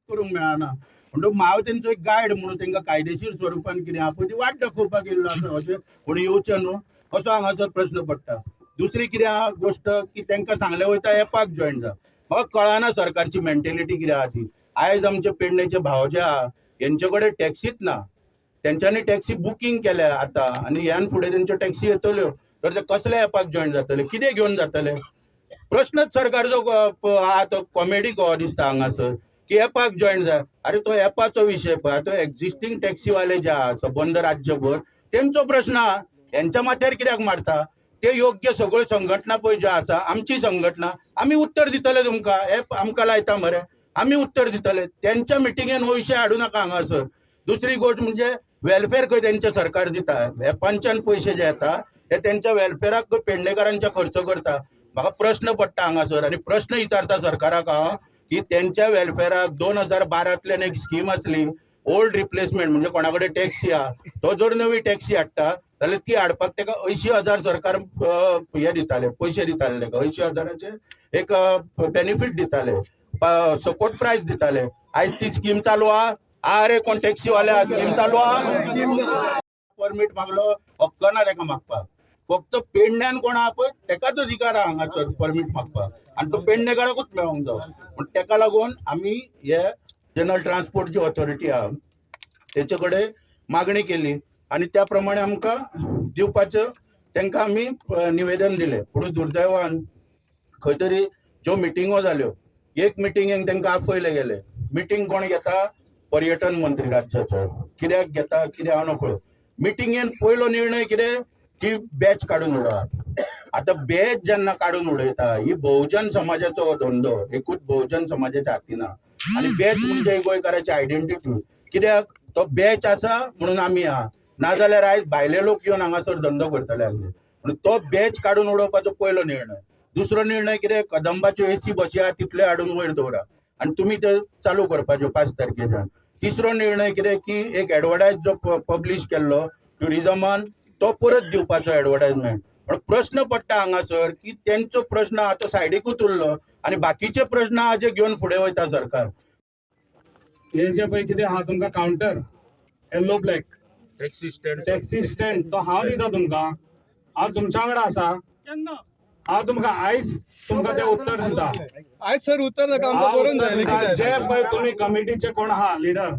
करूंक मेळना म्हणून हांव तेंचो एक गायड म्हणून तांकां कायदेशीर स्वरुपान कितें आहा पळय ती वाट दाखोवपाक येयल्लो आसा अशें कोणी येवचें न्हू असो हांगासर प्रश्न पडटा दुसरी कितें आहा गोश्ट की तांकां सांगलें वयता एपाक जॉयन जा म्हाका कळना सरकारची मेंटेलिटी कितें आहा ती आयज आमचे पेडणेचे भाव जे आहा हेंचे कडेन टॅक्सीच ना तेंच्यांनी टॅक्सी बुकींग केल्या आतां आनी ह्यान फुडें तेंच्यो टॅक्सी येतल्यो तर ते कसल्या एपाक जॉयन जातले कितें घेवन जातले प्रश्नच सरकारचो आहा तो कॉमेडी कहो दिसता हांगासर की एपाक जॉयन जाय अरे तो एपाचो विशय पळय तो एक्झिस्टिंग टॅक्सीवाले जे आहा सबंद राज्यभर तेंचो प्रश्न आहा हेंच्या माथ्यार कित्याक मारता ते योग्य सगळ्यो संघटना पळय ज्यो आसा आमची संघटना आमी उत्तर दितले तुमकां एप आमकां लायता मरे आमी उत्तर दितले तेंच्या मिटिंगेन हो विशय हाडूं नाका हांगासर दुसरी गोष्ट म्हणजे वेलफेअर खंय तेंचे सरकार दिता एपांच्यान पयशे जे येता ते तेंच्या वेलफेअराक पेडणेकारांच्या खर्च करता म्हाका प्रश्न पडटा हांगासर आनी प्रश्न विचारता सरकाराक हांव की तेंच्या वेलफेअराक 2012तल्यान एक स्कीम आसली ओल्ड रिप्लेसमेंट म्हणजे कोणा कडेन टॅक्सी आहा तो जर नवी टॅक्सी हाडटा जाल्यार ती हाडपाक ताका 80,000 सरकार हे दिताले पयशे दिताले ताका 80,000चे एक बेनिफीट दिताले सपोर्ट प्रायस दिताले आयज ती स्कीम चालू आहा अरे कोण टॅक्सीवाल्या स्कीम चालू आहा परमीट मागलो हक्क ना ताका मागपाक फक्त पेडण्यान कोण आहा पळय तेकाच अधिकार आहा हांगासर परमीट मागपाक आनी तो पेडणेकाराकूच मेळोंक जाय पूण तेका लागून आमी हे जनरल ट्रान्सपोर्ट जी ऑथॉरिटी आहा तेचे कडेन मागणी केली आनी त्या प्रमाणे आमकां दिवपाचें तांकां आमी निवेदन दिलें पूण दुर्दैवान खंय तरी ज्यो मिटिंगो जाल्यो एक मिटिंगेक तांकां आपयले गेले मिटींग कोण घेता पर्यटन मंत्री राज्याचो कित्याक घेता कितें हांव नकळो मिटिंगेन पयलो निर्णय कितें की बॅच काडून उडोवप आतां बॅच जेन्ना काडून उडयता ही बहुजन समाजाचो धंदो एकूच बहुजन समाजाच्या हातीन आहा आनी बॅच म्हणजे गोंयकाराची आयडेंटिटी कित्याक तो बॅच आसा म्हणून आमी आहा नाजाल्यार आयज भायले लोक येवन हांगासर धंदो करतले आसले म्हणून तो बॅच काडून उडोवपाचो पयलो निर्णय दुसरो निर्णय कितें कदंबाच्यो एसी बसी आहा तितले हाडून वयर दवरा आनी तुमी ते चालू करपाच्यो 5 तारखेच्यान तिसरो निर्णय कितें की एक एडवर्टायज जो पब्लीश केल्लो ट्युरिजमान तो परत दिवपाचो एडवर्टायजमेंट पण प्रश्न पडटा हांगासर की तेंचो प्रश्न आहा तो सायडीकूच उरलो आनी बाकीचे प्रश्न आहा जे घेवन फुडें वयता सरकार हेजे पळय कितें आहा तुमकां counter yellow black taxi stand तो हांव दिता तुमकां हांव तुमच्या वांगडा आसा हांव तुमकां आयज तुमकां तें उत्तर दिता आयज सर उत्तर नाका आमकां करून जाय जे पळय तुमी कमिटीचे कोण आहा लिडर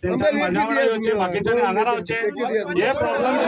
तेंच्यानी म्हाज्या वांगडा येवचे बाकीच्यांनी हांगा रावचे हे प्रॉब्लेम